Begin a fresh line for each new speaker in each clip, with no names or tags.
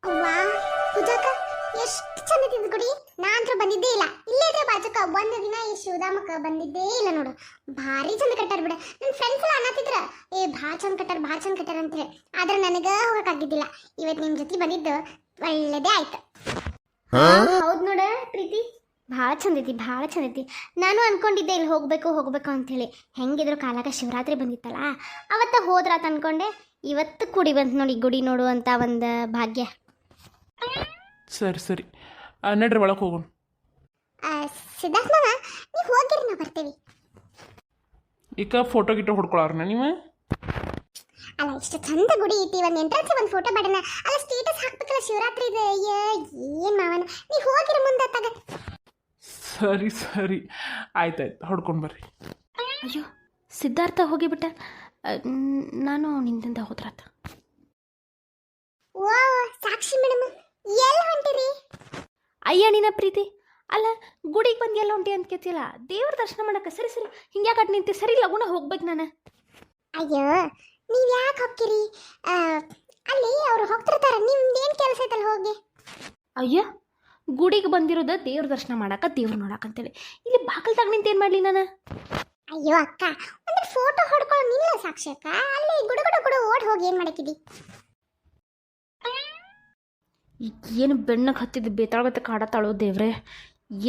ಅವ್ವಾ ಪೂಜಾಕ ಎಷ್ಟು ಚಂದ ಗುಡಿ ನಾನಂತೂ ಬಂದಿದ್ದೇ ಇಲ್ಲ. ಇಲ್ಲೇ ಇದ್ರೆ ಬಾಜುಕ ಒಂದು ದಿನ ಈ ಶಿವಧಾಮಕ್ಕ ಬಂದಿದ್ದೇ ಇಲ್ಲ ನೋಡು. ಭಾರಿ ಚಂದ ಕಟ್ಟಾರ ಬಿಡ. ನನ್ನ ಫ್ರೆಂಡ್ಸ್ ಎಲ್ಲ ಅನ್ನತ್ತಿದ್ರ ಭಾಳ ಚಂದ ಕಟ್ಟಾರ ಅಂತ ಹೇಳಿ. ಆದ್ರೆ ನನಗ ಹೋಗಕ್ಕಾಗಿದ್ದಿಲ್ಲ. ಇವತ್ತು ನಿಮ್ ಜೊತೆ ಬಂದಿದ್ದು ಒಳ್ಳೇದೇ ಆಯ್ತು. ಹೌದು ನೋಡ ಪ್ರೀತಿ, ಭಾಳ ಚಂದ ಐತಿ. ನಾನು ಅನ್ಕೊಂಡಿದ್ದೆ ಇಲ್ಲಿ ಹೋಗ್ಬೇಕು ಅಂತೇಳಿ. ಹೆಂಗಿದ್ರು ಕಾಲಾಗ ಶಿವರಾತ್ರಿ ಬಂದಿತ್ತಲ್ಲ, ಅವತ್ತ ಹೋದ್ರಾತ ಅನ್ಕೊಂಡೆ. ಇವತ್ತು ಕೂಡಿ ಬಂತು ನೋಡಿ ಗುಡಿ ನೋಡುವಂತ ಒಂದು ಭಾಗ್ಯ.
ಸರಿ ನಡ್ರಿ ಒಳಗೆ ಹೋಗೋಣ.
ಸಿದ್ಧಾರ್ಥ ಮಾವ, ನೀವು ಹೋಗಿರಿ, ನಾವು ಬರ್ತೇವೆ.
ಈಗ ಫೋಟೋ ಗಿಟೋ ಹೊಡ್ಕೊಳಾರನ ನೀವು?
ಅಲ್ಲ, ಇಷ್ಟು ಚಂದ ಗುಡಿ ಐತಿ, ಒಂದು ಎಂಟ್ರೆನ್ಸ್ ಒಂದು ಫೋಟೋ ಮಾಡೋಣ. ಅಲ್ಲ, ಸ್ಟೇಟಸ್ ಹಾಕ್ಬೇಕಲ್ಲ ಶಿವರಾತ್ರಿ ಇದೆ. ಏನ್ ಮಾವನ, ನೀವು ಹೋಗಿರಿ ಮುಂದೆ ತಗ.
ಸರಿ ಆಯ್ತು ಹೊಡ್ಕೊಂಡು ಬರ್ರಿ.
ಅಯ್ಯೋ, ಸಿದ್ಧಾರ್ಥ ಹೋಗಿಬಿಟ್ಟ. ನಾನು ನಿಂದಿಂದ ಹೋದ್ರಾತ.
ಓ ಸಾಕ್ಷಿ ಮೇಡಮ್, ಎಲ್ಲಿ ಹೊಂಟಿರಿ?
ಅಯ್ಯ ನಿನ್ನ ಪ್ರೀತಿ, ಅಲ್ಲ ಗುಡಿಗೆ ಬಂದು ಎಲ್ಲ ಹೊಂಟಿ ಅಂತ ಕೇಳ್ತಿಲ್ಲ. ದೇವ್ರ ದರ್ಶನ ಮಾಡಕ್ಕೆ. ಸರಿ ಹಿಂಗ್ಯಾಕೆ ನಿಂತಿ? ಸರಿ ಲಗುನ ಹೋಗ್ಬೇಕು ನಾನು.
ಅಯ್ಯೋ, ನೀವು ಯಾಕೆ ಹೋಗ್ತೀರಿ? ಅಲ್ಲಿ ಅವ್ರು ಹೋಗ್ತಿರ್ತಾರ, ನಿಮ್ದೇನು ಕೆಲಸ ಐತಲ್ಲ ಹೋಗಿ.
ಅಯ್ಯ, ಗುಡಿಗೆ ಬಂದಿರೋದ ದೇವ್ರ ದರ್ಶನ ಮಾಡಕ್ಕೆ, ದೇವ್ರು ನೋಡಕ್ಕಂತೇಳಿ. ಇಲ್ಲಿ ಬಾಕಲ್ದಾಗ ನಿಂತೇನು ಮಾಡಲಿ ನಾನು?
ಅಯ್ಯೋ ಅಕ್ಕ, ಒಂದು ಫೋಟೋ ಹೊಡ್ಕೊಳ್ಳೋ ನಿಲ್ಲ ಸಾಕ್ಷಿ ಅಕ್ಕ. ಅಲ್ಲಿ ಗುಡು ಓಡ್ ಹೋಗಿ ಏನು ಮಾಡಕ್ಕಿದಿ?
ಏನು ಬೆಣ್ಣಗೆ ಹತ್ತಿದ್ದು ಬೇತಾಳಗತ್ತೆ ಕಾಡತ್ತಾಳೋ ದೇವ್ರೆ.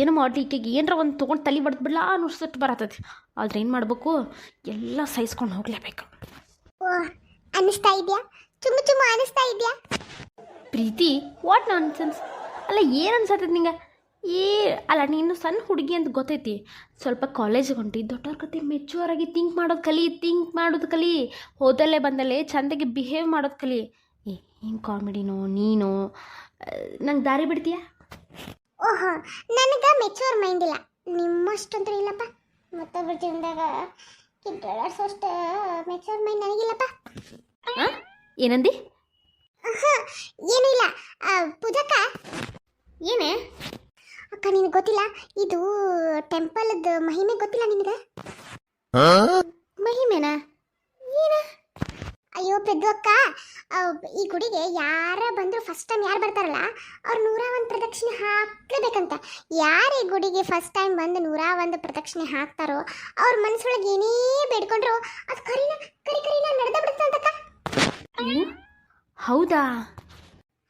ಏನು ಮಾಡಲಿ, ಈಕೆಗೆ ಏನರ ಒಂದು ತೊಗೊಂಡು ತಲೆ ಬಡ್ದು ಬಿಡ್ಲಾ ಅನ್ನಿಸ್ಬಿಟ್ಟು ಬರತ್ತೈತಿ. ಆದ್ರೆ ಏನು ಮಾಡ್ಬೇಕು, ಎಲ್ಲ ಸಹಿಸ್ಕೊಂಡು ಹೋಗ್ಲೇಬೇಕು.
ಓ, ಅನ್ನಿಸ್ತಾ ಇದೆಯಾ? ಚುಮ್ಮು ಅನ್ನಿಸ್ತಾ ಇದೆಯಾ?
ಪ್ರೀತಿ, ವಾಟ್ ನಾನ್ಸೆನ್ಸ್. ಅಲ್ಲ, ಏನು ಅನ್ಸತ್ತೈತಿ ನಿಂಗೆ? ಅಲ್ಲ, ನೀನು ಸಣ್ಣ ಹುಡುಗಿ ಅಂತ ಗೊತ್ತೈತಿ. ಸ್ವಲ್ಪ ಕಾಲೇಜಿಗೆ ಹೊಂಟಿ, ದೊಡ್ಡವ್ರ ಕತೆ ಮೆಚ್ಯೂರ್ ಆಗಿ ಥಿಂಕ್ ಮಾಡೋದು ಕಲಿ. ಹೋದಲ್ಲೇ ಬಂದಲ್ಲೇ ಚಂದಾಗಿ ಬಿಹೇವ್ ಮಾಡೋದು ಕಲಿ. ಏನು ಕಾಮಿಡಿನೋ ನೀನು? ನಂಗೆ ದಾರಿ ಬಿಡ್ತೀಯಾ?
ಓಹೋ, ನನಗೆ ಮೆಚೂರ್ ಮೈಂಡ್ ಇಲ್ಲ, ನಿಮ್ಮಷ್ಟಂತೂ ಇಲ್ಲಪ್ಪ. ಮತ್ತೊಬ್ಬರ ಜೀವನದಾಗ ಕಿಡ್ಡಾಡ್ಸೋಷ್ಟು ಮೆಚೂರ್ ಮೈಂಡ್ ನನಗಿಲ್ಲಪ್ಪ.
ಏನಂದಿ?
ಏನೂ ಇಲ್ಲ. ಪೂಜಕ್ಕ, ಏನೇ ಅಕ್ಕ, ನಿನಗೆ ಗೊತ್ತಿಲ್ಲ ಇದು ಟೆಂಪಲ್ದ ಮಹಿಮೆ ಗೊತ್ತಿಲ್ಲ ನಿನಗೆ?
ಮಹಿಮೇನಾ?
ಏನ? ಅಯ್ಯೋ ಪೆದ್ದು ಅಕ್ಕ, ಈ ಗುಡಿಗೆ ಯಾರ ಬಂದ್ರು ಫಸ್ಟ್ ಟೈಮ್ ಯಾರು ಬರ್ತಾರಲ್ಲ, ಅವ್ರು 101 ಪ್ರದಕ್ಷಿಣೆ ಹಾಕ್ಲೇಬೇಕಂತ. ಯಾರು ಈ ಗುಡಿಗೆ ಫಸ್ಟ್ ಟೈಮ್ ಬಂದು 101 ಪ್ರದಕ್ಷಿಣೆ ಹಾಕ್ತಾರೋ ಅವ್ರ ಮನಸ್ಸೊಳಗೆ ಏನೇ ಬೇಡ್ಕೊಂಡ್ರು ಅದು ಕರಿನ ನಡೆದ ಬಿಡುತ್ತಂತಕ್ಕ.
ಹೌದಾ?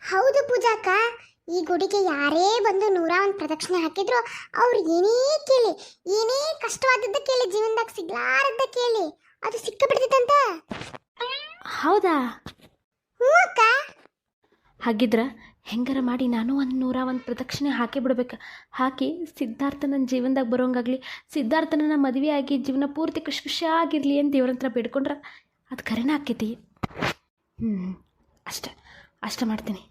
ಹೌದು ಪೂಜಾಕ್ಕ, ಈ ಗುಡಿಗೆ ಯಾರೇ ಬಂದು 101 ಪ್ರದಕ್ಷಿಣೆ ಹಾಕಿದ್ರು ಅವ್ರು ಏನೇ ಕೇಳಿ, ಏನೇ ಕಷ್ಟವಾದದ್ದ ಕೇಳಿ, ಜೀವನದಾಗ ಸಿಗ್ಲಾರದ್ದ ಕೇಳಿ, ಅದು ಸಿಕ್ಕ ಬಿಡ್ತೈತಂತ.
ಹೌದಾ?
ಹ್ಞೂ ಅಕ್ಕ.
ಹಾಗಿದ್ರೆ ಹೆಂಗಾರ ಮಾಡಿ ನಾನು ಒಂದು 101 ಪ್ರದಕ್ಷಿಣೆ ಹಾಕಿ ಬಿಡ್ಬೇಕು. ಹಾಕಿ ಸಿದ್ಧಾರ್ಥ ನನ್ನ ಜೀವನದಾಗ ಬರೋಂಗಾಗಲಿ, ಸಿದ್ಧಾರ್ಥನ ಮದುವೆ ಆಗಿ ಜೀವನ ಪೂರ್ತಿ ಖುಷಿಯಾಗಿರಲಿ ಅಂತ ದೇವ್ರ ಹತ್ರ ಬೇಡ್ಕೊಂಡ್ರೆ ಅದು ಕರೆನ ಆಕೈತಿ. ಅಷ್ಟೇ ಮಾಡ್ತೀನಿ.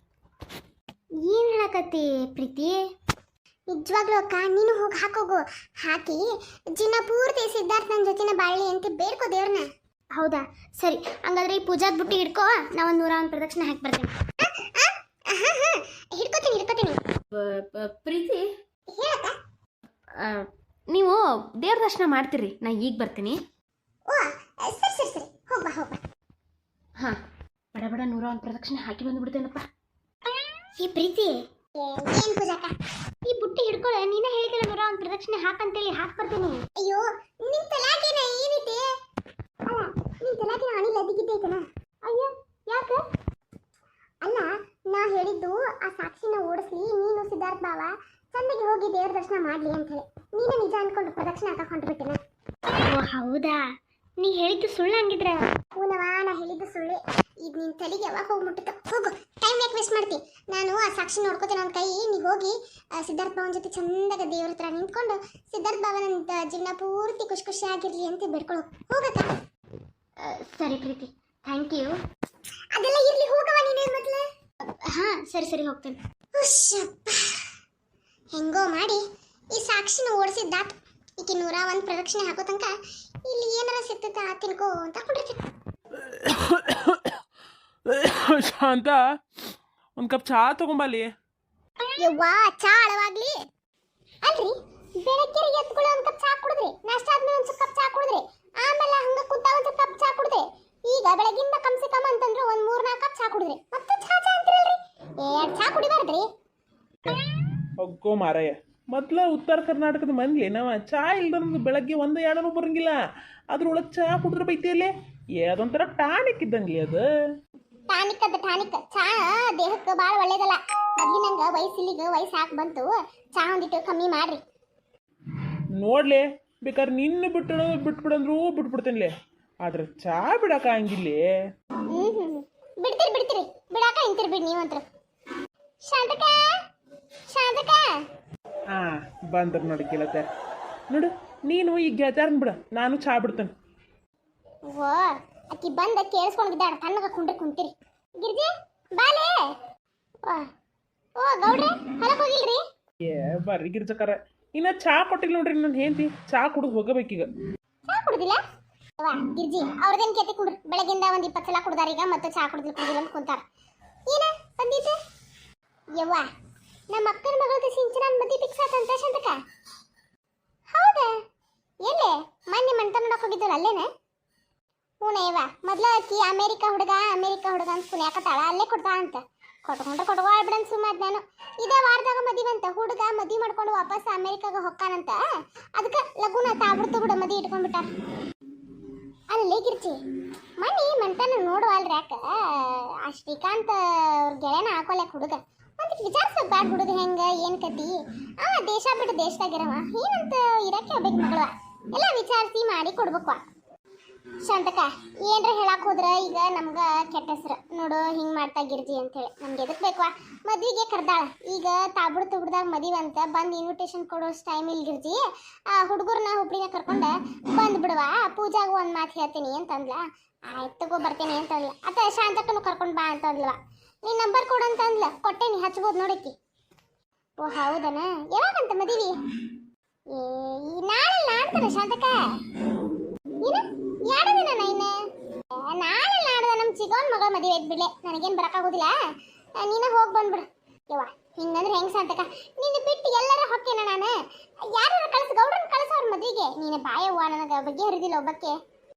ಏನು ಹೇಳಕತ್ತಿ ಪ್ರೀತಿ? ನಿಜವಾಗ್ಲೂ ಅಕ್ಕ, ನೀನು ಹೋಗಿ ಹಾಕೋಗು. ಹಾಕಿ ಜೀವನ ಪೂರ್ತಿ ಸಿದ್ಧಾರ್ಥನ ಜೊತೆನ ಬಾಳ್ಲಿ ಅಂತ ಬೇಡ್ಕೋ ದೇವ್ರನ್ನ. ಹೌದಾ? ಸರಿ, ಹಂಗಾದ್ರೆ ಈ ಪೂಜಾದ ಬುಟ್ಟಿ ಹಿಡ್ಕೋ, ನಾವೊಂದು 101 ಪ್ರದಕ್ಷಿಣೆ ಹಾಕಿ ಬರ್ತೇನೆ. ಹಿಡ್ಕೋತೀನಿ.
ಪ್ರೀತಿ,
ಹೇಳಕ್ಕ.
ನೀವು ದೇವ್ರ ದರ್ಶನ ಮಾಡ್ತೀರಿ, ನಾ ಈಗ ಬರ್ತೀನಿ.
ಓ ಸರಿ, ಹೋಗ್ಬಾ.
ಹಾಂ, ಬಡ 101 ಪ್ರದಕ್ಷಿಣೆ ಹಾಕಿ ಬಂದುಬಿಡ್ತೇನಪ್ಪ.
ಈ ಪ್ರೀತಿ, ಏನ್ ಪೂಜಾಕ, ಈ ಬುಟ್ಟಿ ಹಿಡ್ಕೊಳ್ಳ. ನೀನೇ ಹೇಳಿದ್ರೆ 101 ಪ್ರದಕ್ಷಿಣೆ ಹಾಕಂತೇಳಿ ಹಾಕ್ ಬರ್ತೀನಿ. ಅಯ್ಯೋ, ನಿನ್ ತಲಾಕಿನ ಏನೈತೆ? ಅಲ್ಲ, ನಿನ್ ತಲಾಕಿನ ಅಣಿಲ್ ಅದಿಗಿದ್ದೈತನ? ಅಯ್ಯ, ಯಾಕೆ? ಅಲ್ಲ, ನಾ ಹೇಳಿದ್ದು ಆ ಸಾಕ್ಷಿನ ಓಡಿಸ್ಲಿ, ನೀನು ಸಿದ್ಧಾರ್ಥ ಬಾವ ಚಂದಗೆ ಹೋಗಿ ದೇವ್ರ ದರ್ಶನ ಮಾಡ್ಲಿ ಅಂತ ಹೇಳಿ. ನೀನೇ ನಿಜ ಅನ್ಕೊಂಡು ಪ್ರದಕ್ಷಿಣೆ ಹಾಕಕ್ ಹೊಂಟ್ಬಿಟ್ಟಿನ. ಓ ಹೌದಾ? ನೀ ಹೇಳಿದ್ದು ಸುಳ್ಳು ಹಂಗಿದ್ರೆ? ಹೂನವಾ, ನಾ ಹೇಳಿದ್ದು ಸುಳ್ಳೆ. ಈಗ ನಿನ್ ತಲೆಗೆ ಯಾವಾಗ ಹೋಗಿ ಮುಟ್ಟುತ್ತ? ಹೋಗು, ಟೈಮ್ ಯಾಕೆ ವೇಸ್ಟ್ ಮಾಡ್ತಿ? ನಾನು ಆ ಸಾಕ್ಷಿ ನೋಡ್ಕೋತೇನೆ ನನ್ನ ಕೈ. ನೀ ಹೋಗಿ ಸಿದ್ಧಾರ್ಥ ಬಾವನ ಜೊತೆ ಚಂದಾಗ ದೇವ್ರ ಹತ್ರ ನಿಂತ್ಕೊಂಡು ಸಿದ್ಧಾರ್ಥ ಬಾವ ನನ್ನ ಜೀವನ ಪೂರ್ತಿ ಖುಷಿಯಾಗಿರ್ಲಿ ಅಂತ ಬೇಡ್ಕೊಳ್ಳೋ. ಹೋಗಕ್ಕ. ಸರಿ ಪ್ರೀತಿ, ಥ್ಯಾಂಕ್ ಯು. ಅದೆಲ್ಲ ಇರ್ಲಿ, ಹೋಗವ ನೀನೇ ಮೊದಲು. ಹಾಂ ಸರಿ ಹೋಗ್ತೇನೆ. ಹೆಂಗೋ ಮಾಡಿ ಈ ಸಾಕ್ಷಿನ ಓಡಿಸಿದ್ದಾತು. ಈಕೆ 101 ಪ್ರದಕ್ಷಿಣೆ ಹಾಕೋ ತನಕ ಇಲ್ಲಿ ಏನಾರ ಸಿಗ್ತೈತೆ ತಿನ್ಕೋ ಅಂತ ಕೊಟ್ಟಿರ್ತೀನಿ.
ಶಾಂತ, ಒಂದು ಕಪ್ ಚಹಾ ತಗೊಂಬಲ್ಲಿ.
ಯವ್ವಾ, ಚಾ ಅಳವಾಗ್ಲಿ. ಅಲ್ರಿ, ಬೆಳಗ್ಗೆ ಎದ್ದುಗಳು ಒಂದು ಕಪ್ ಚಾ ಕುಡಿದ್ರಿ, ನಾಷ್ಟ ಆದ್ಮೇಲೆ ಒಂದು ಕಪ್ ಚಾ ಕುಡಿದ್ರಿ, ಆಮೇಲೆ ಹಂಗ ಕುಂತ ಒಂದು ಕಪ್ ಚಾ ಕುಡಿದ್ರಿ. ಈಗ ಬೆಳಗಿಂದ ಕಮ್ಸೆ ಕಮ್ ಅಂತಂದ್ರೆ ಒಂದು 3-4 ಕಪ್ ಚಾ ಕುಡಿದ್ರಿ, ಮತ್ತೆ ಚಾ ಅಂತಿರಲ್ರಿ. ಎರಡು ಚಾ ಕುಡಿಬಾರ್ದ್ರಿ.
ಹೋಗೋ ಮಾರಾಯ, ಮೊದ್ಲ ಉತ್ತರ ಕರ್ನಾಟಕದ ಮಂದಿ ನಾವ ಚಾ ಇಲ್ದ ಬೆಳಗ್ಗೆ ಒಂದು ಎರಡನೂ ಬರಂಗಿಲ್ಲ. ಅದ್ರೊಳಗೆ ಚಾ ಕುಡಿದ್ರೆ ಬೈತಿಯಲ್ಲೇ, ಅದೊಂಥರ ಟಾನಿಕ್ ಇದ್ದಂಗೆ ಅದು.
ಟಾನಿಕ್ ಅದ ಟಾನಿಕ್. ಚಾ ದೇಹಕ್ಕೆ ಭಾಳ ಒಳ್ಳೇದಲ್ಲ. ಮೊದ್ಲಿನಂಗ ವಯಸ್ಸಿಲಿಗೆ ವಯಸ್ಸು ಹಾಕಿ ಬಂತು. ಚಾ ಒಂದಿಟ್ಟು ಕಮ್ಮಿ ಮಾಡ್ರಿ.
ನೋಡ್ಲೆ, ಬೇಕಾದ್ರೆ ನಿನ್ನ ಬಿಟ್ಬಿಡಂದ್ರೂ ಬಿಟ್ಬಿಡ್ತೇನೆ, ಆದ್ರೆ ಚಾ ಬಿಡಕ ಹಂಗಿಲ್ಲೇ.
ಬಿಡ್ತೀರಿ ಬಿಡಾಕ ಇಂತಿರ್ ಬಿಡಿ ನೀವಂತ್ರ. ಶಾಂತಕ ಶಾಂತಕ
ಹಾ ಬಂದ್ರ ನೋಡಿ ಗೆಳತ್ಯಾರ. ನೋಡು, ನೀನು ಈಗ ಗೆಳತ್ಯಾರನ್ ಬಿಡ, ನಾನು ಚಾ ಬಿಡ್ತೇನೆ.
ಓ ಅಕ್ಕಿ ಬಂದ ಕೇಳಿಸ್ಕೊಂಡಿದ್ದಾಳ. ತಣ್ಣಗ ಕುಂತಿರಿ. ಗಿರ್ಜಿ ಬಾಲೆ. ಓ ಗೌಡ್ರೆ ಹೊಲಕ್ಕೆ ಹೋಗಿಲ್ರಿ?
ಏ ಬರ್ರಿ ಗಿರ್ಜಕರ, ಇನ್ನ ಚಾ ಕೊಟ್ಟಿಲ್ಲ ನೋಡ್ರಿ. ನನ್ನ ಹೆಂಡತಿ ಚಾ ಕುಡಿದು ಹೋಗಬೇಕೀಗ.
ಚಾ ಕುಡ್ದಿಲ್ಲ? ವಾ ಗಿರ್ಜಿ ಅವ್ರದೇನ್ ಕೇತಿ ಕುಡ್ರಿ. ಬೆಳಗಿಂದ ಒಂದ್ 20 ಸಲ ಕುಡ್ದಾರ, ಈಗ ಮತ್ತೆ ಚಾ ಕುಡ್ದಿಲ್ಲ ಅಂತ ಕುಂತಾರ. ಏನ ಬಂದಿದ್ದೆ? ಯವ್ವ, ನಮ್ಮ ಅಕ್ಕನ ಮಗಳದ ಸಿಂಚನ ಮದ್ವೆ ಫಿಕ್ಸ್ ಆತಂತ ಶಾಂತಕ. ಹೌದಾ? ಎಲ್ಲೇ ಮೊನ್ನೆ ಮಂಟ ನೋಡಕ್ ಹೋಗಿದ್ದಲ್ಲ ಅಲ್ಲೇನ? ಹ್ಞೂನಯ್ಯವ್ವ, ಮೊದ್ಲ ಆಕಿ ಅಮೇರಿಕಾ ಹುಡುಗ ಅಂತ ಕುಣ್ಯಾಕತ್ತಾಳ. ಅಲ್ಲೇ ಕೊಡ್ತಾ ಅಂತ ಕೊಟ್ಕೊಂಡ್ಬಿಡನ್ ಸುಮ್ಮದ್ ನಾನು. ಇದೇ ವಾರದಾಗ ಮದಿವಂತ ಹುಡುಗ ಮದ್ವಿ ಮಾಡ್ಕೊಂಡು ವಾಪಸ್ ಅಮೇರಿಕಾಗ ಹೊಕ್ಕಾನಂತ. ಅದಕ್ಕೆ ಲಗುನ ತಾಬಿಡ್ತು ಬಿಡ ಮದಿ ಇಟ್ಕೊಂಡ್ಬಿಟ್ಟಾರ. ಅಲ್ಲೇ ಗಿರ್ಜಿ ಮನಿ ಮಂಟನ ನೋಡುವಲ್ರಿ. ಯಾಕ ಆ ಶ್ರೀಕಾಂತ್ ಅವ್ರ ಗೆಳೆಯನ ಹಾಕೊಲ್ಯಾಕ ಹುಡುಗ ಒಂದಿಟ್ಟು ವಿಚಾರಿಸ್ಬೇಕು ಬ್ಯಾಡ ಹುಡುಗ ಹೆಂಗ ಏನ್ ಕತಿ. ಅವ ದೇಶ ಬಿಟ್ಟು ದೇಶದಾಗಿರವ ಏನಂತ ಇರಕ್ಕೆ ಹೋಗ್ಬೇಕು ಮಗಳವ. ಎಲ್ಲ ವಿಚಾರಿಸಿ ಮಾಡಿ ಕೊಡ್ಬೇಕು. ಶಾಂತಕ ಏನ್ರ ಹೇಳಕ್ ಹೋದ್ರ ಈಗ ನಮ್ಗ ಕೆಟ್ಟ ಹೆಸ್ರು ನೋಡು. ಹಿಂಗ್ ಮಾಡ್ತಾ ಗಿರ್ಜಿ ಅಂತ ಹೇಳಿ ನಮ್ಗೆ ಎದಕ್ ಬೇಕವಾ? ಮದ್ವಿಗೆ ಕರ್ದಾಳ. ಈಗ ತಾಬಿಡ್ದಾಗ ಮದುವೆ ಅಂತ ಬಂದು ಇನ್ವಿಟೇಷನ್ ಕೊಡೋ ಟೈಮ್ ಇಲ್ಲಿ ಗಿರ್ಜಿ. ಆ ಹುಡುಗರ್ನ ಹುಬ್ಳಿನ ಕರ್ಕೊಂಡ ಬಂದ್ ಬಿಡುವ, ಪೂಜಾಗ ಒಂದ್ ಮಾತು ಹೇಳ್ತೀನಿ ಅಂತಂದ್ಲ. ಆಯ್ತು ತಗೋ ಬರ್ತೇನೆ ಅಂತಂದ್ಲ. ಅತ್ತ ಶಾಂತಕನು ಕರ್ಕೊಂಡ್ ಬಾ ಅಂತಂದ್ಲವ. ನೀನ್ ನಂಬರ್ ಕೊಡು ಅಂತಂದ್ಲ. ಕೊಟ್ಟೇನಿ, ಹಚ್ಬೋದು ನೋಡಕ್ಕಿ. ಓ ಹೌದನ? ಯಾವಾಗಂತ ಮದುವೆ? ನಾಳೆ ನಾಡ್ತಾನೆ ಶಾಂತಕ. ಏನು ಎರಡು ದಿನ ಇನ್ನ? ನಾಳೆ ನಾಡ್ದ ನಮ್ಮ ಚಿಗೋನ್ ಮಗಳ ಮದುವೆ ಐತ್ ಬಿಡ್ಲೆ. ನನಗೇನು ಬರಕ್ಕಾಗೋದಿಲ್ಲ. ನೀನ ಹೋಗಿ ಬಂದ್ಬಿಡು. ಯವ್ವ ಹಿಂಗಂದ್ರೆ ಹೆಂಗ್ ಶಾಂತಕ? ನಿನ್ನ ಬಿಟ್ಟು ಎಲ್ಲರ ಹೊಕ್ಕೇನ ನಾನು? ಯಾರು ಕಳ್ಸಿ ಗೌಡ್ರನ್ನ ಕಳ್ಸ ಅವ್ರ ಮದುವೆಗೆ. ನೀನು ಬಾಯವ್ವ, ನನಗೆ ಬಗ್ಗೆ ಹರಿದಿಲ್ಲ ಒಬ್ಬಕ್ಕೆ.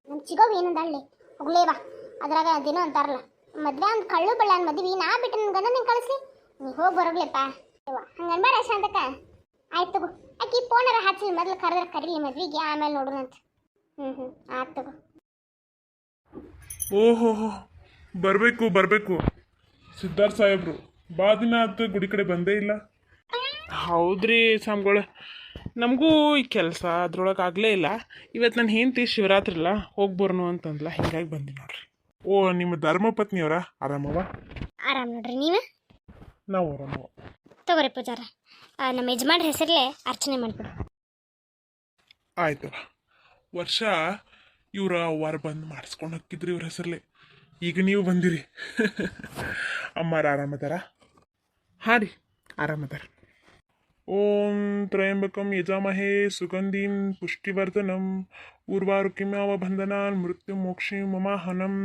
ನಮ್ಮ ಚಿಗೋವ್ ಏನಂದಾಳ್ಲಿ ಹೋಗ್ಲೇ ಬಾ. ಅದ್ರಾಗ ದಿನ ಅಂತಾರಲ್ಲ, ಮದ್ವೆ ಒಂದು ಕಳ್ಳು ಬಳ್ಳಾನ್ ಮದ್ವಿ, ನಾ ಬಿಟ್ಟು ನನ್ನ ಗಂಡ ನಿಂಗೆ ಕಳಿಸ್ಲಿ. ನೀ ಹೋಗಿ ಬರೋಗ್ಲೆಪ್ಪ. ಯವ್ವ ಹಂಗನ್ಬೇಡ ಶಾಂತಕ. ಆಯ್ತು ತಗೋ, ಆಕಿ ಫೋನರ ಹಚ್ಚಲಿ, ಮೊದ್ಲು ಕರೆದ್ರೆ ಕರೀಲಿ ಮದ್ವಿಗೆ, ಆಮೇಲೆ ನೋಡೋಣಂತ. ಆಯ್ತು ತಗೋ.
ಓಹೋ ಬರಬೇಕು ಸಿದ್ಧಾರ್ಥ ಸಾಹೇಬ್ರು. ಬಾ ದಿನ ಆಯ್ತು ಗುಡಿ ಕಡೆ ಬಂದೇ ಇಲ್ಲ.
ಹೌದ್ರಿ ಸ್ವಾಮಿಗಳ, ನಮಗೂ ಈ ಕೆಲಸ ಅದ್ರೊಳಗೆ ಆಗಲೇ ಇಲ್ಲ. ಇವತ್ತು ನನ್ನ ಹೆಂಡತಿ ಶಿವರಾತ್ರಿ ಇಲ್ಲ, ಹೋಗಿ ಬರೋನು ಅಂತಂದ್ಲ, ಹಿಂಗಾಗಿ ಬಂದಿ ನೋಡ್ರಿ.
ಓ ನಿಮ್ಮ ಧರ್ಮಪತ್ನಿಯವರ ಆರಾಮವ?
ಆರಾಮ್ ನೋಡ್ರಿ. ನೀವ?
ನಾವು ಆರಾಮವ.
ತಗೋರಿ ಪೂಜಾರ, ನಮ್ಮ ಯಜಮಾನ್ರ ಹೆಸರಲ್ಲೇ ಅರ್ಚನೆ ಮಾಡ್ಬಿಡು.
ಆಯ್ತವ. ವರ್ಷ ಇವ್ರ ವಾರ ಬಂದು ಮಾಡಿಸ್ಕೊಂಡು ಹೋಗಿದ್ರಿ ಇವ್ರ ಹೆಸರಲ್ಲೇ. ಈಗ ನೀವು ಬಂದಿರಿ. ಅಮ್ಮಾರ ಆರಾಮದಾರ?
ಹಾಂ ರೀ, ಆರಾಮದಾರ.
ಓಂ ತ್ರಯಂಬಕಂ ಯಜಾಮಹೇ ಸುಗಂಧಿಂ ಪುಷ್ಟಿವರ್ಧನಂ ಉರ್ವಾರುಕಿಮ್ಯಾವ ಬಂಧನಾನ್ ಮೃತ್ಯು ಮೋಕ್ಷಿ ಮಮಾಹನಂ.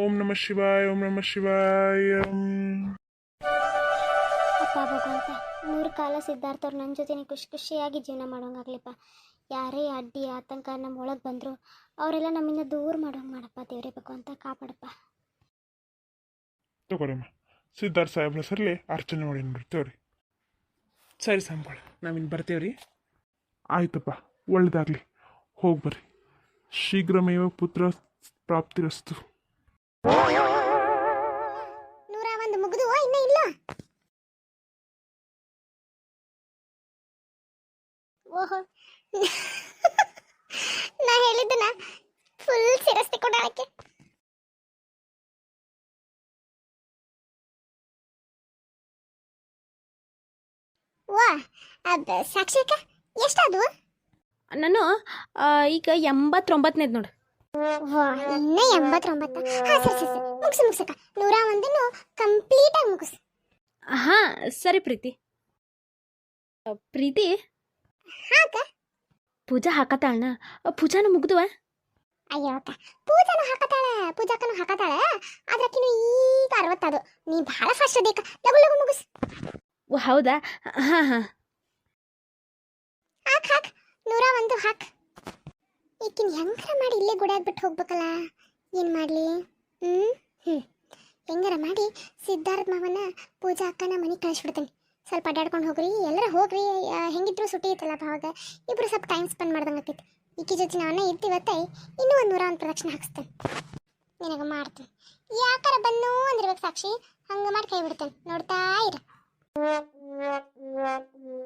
ಓಂ ನಮಃ ಶಿವಾಯ. ಓಂ ನಮಃ ಶಿವಾಯ.
ಅಪ್ಪ ಭಗವಂತ, 100 ಕಾಲ ಸಿದ್ಧಾರ್ಥವ್ರು ನನ್ನ ಜೊತೆ ಖುಷಿಯಾಗಿ ಜೀವನ ಮಾಡೋಂಗಾಗ್ಲಿಪ್ಪ. ಯಾರೇ ಅಡ್ಡಿ ಆತಂಕ ನಮ್ಮ ಒಳಗೆ ಬಂದರು ಅವರೆಲ್ಲ ನಮ್ಮಿಂದ ದೂರ ಮಾಡೋಂಗೆ ಮಾಡಪ್ಪ. ದೇವರೇ ಭಗವಂತ ಕಾಪಾಡಪ್ಪ.
ತಗೋರಮ್ಮ, ಸಿದ್ಧಾರ್ಥ ಸಾಹೇಬ್ರ ಹೆಸರಲ್ಲಿ ಅರ್ಚನೆ ಮಾಡಿ ನೋಡ್ತೇವ್ರಿ.
ಸರಿ ಸ್ವಾಮಿಗಳ, ನಾವಿನ್ನು ಬರ್ತೇವ್ರಿ.
ಆಯ್ತಪ್ಪ, ಒಳ್ಳೇದಾಗಲಿ. ಹೋಗಿ ಬರ್ರಿ. ಶೀಘ್ರಮೇವ ಪುತ್ರ ಪ್ರಾಪ್ತಿರಸ್ತು.
101 ಮುಗಿದು ಇನ್ನೂ ಇಲ್ಲ. ಓಹೋ ನಾ ಹೇಳಿದ್ದನ ಫುಲ್ ಸಿರಸ್ತಿ ಕೊಡಾಳಕ್ಕೆ. ವಾ ಸಾಕ್ಷಿಕ ಎಷ್ಟಾದವು?
ನಾನು ಈಗ 89ನೇದು ನೋಡು.
ವಾ ಇನ್ನ 89. ಹಾಂ ಸರಿ ಮುಗಿಸಕ್ಕ. 101 ಕಂಪ್ಲೀಟಾಗಿ ಮುಗಿಸು.
ಹಾಂ ಸರಿ ಪ್ರೀತಿ.
ಹಾಕ
ಪೂಜಾ ಹಾಕತ್ತಾಳನ? ಪೂಜಾನು ಮುಗ್ದುವ?
ಅಯ್ಯೋ ಅಕ್ಕ, ಪೂಜಾನು ಹಾಕತಾಳ. ಆದ್ರಕ್ಕಿನ್ನು ಈಗ 60 ಅದು. ನೀ ಭಾಳ ಫಾಸ್ಟ್ ಅದೀಕ. ಲಗು ಮುಗಿಸು.
ಓ ಹೌದಾ? ಹಾಂ
ಹಾಕ್ 101 ಹಾಕ್. ಈಕಿನ ಹೆಂಗ್ರ ಮಾಡಿ ಇಲ್ಲೇ ಗುಡಿಯಾಗ ಬಿಟ್ಟು ಹೋಗ್ಬೇಕಲ್ಲ. ಏನು ಮಾಡಲಿ? ಹೆಂಗಾರ ಮಾಡಿ ಸಿದ್ಧಾರ್ಥ ಮಾವನ ಪೂಜಾ ಅಕ್ಕನ ಮನೆಗೆ ಕಳಿಸ್ಬಿಡ್ತೇನೆ. ಸ್ವಲ್ಪ ಅಡ್ಡಾಡ್ಕೊಂಡು ಹೋಗ್ರಿ, ಎಲ್ಲರ ಹೋಗ್ರಿ. ಹೆಂಗಿದ್ರು ಸುಟ್ಟಿ ಐತಲ್ಲ ಅವಾಗ ಇಬ್ರು ಸ್ವಲ್ಪ ಟೈಮ್ ಸ್ಪೆಂಡ್ ಮಾಡ್ದಂಗೆ ಆಗ್ತೈತಿ. ಈಕಿ ಜೊತೆ ನಾವನ್ನ ಇರ್ತೀವತ್ತ ಇನ್ನೂ ಒಂದು 101 ಪ್ರದಕ್ಷಿಣೆ ಹಾಕ್ಸ್ತೇನೆ. ನಿನಗೆ ಮಾಡ್ತೇನೆ. ಯಾಕಾರ ಬನ್ನೂ ಅಂದಿರ್ಬೇಕು ಸಾಕ್ಷಿ, ಹಂಗೆ ಮಾಡಿ ಕೈ ಬಿಡ್ತೇನೆ. ನೋಡ್ತಾ ಇರು.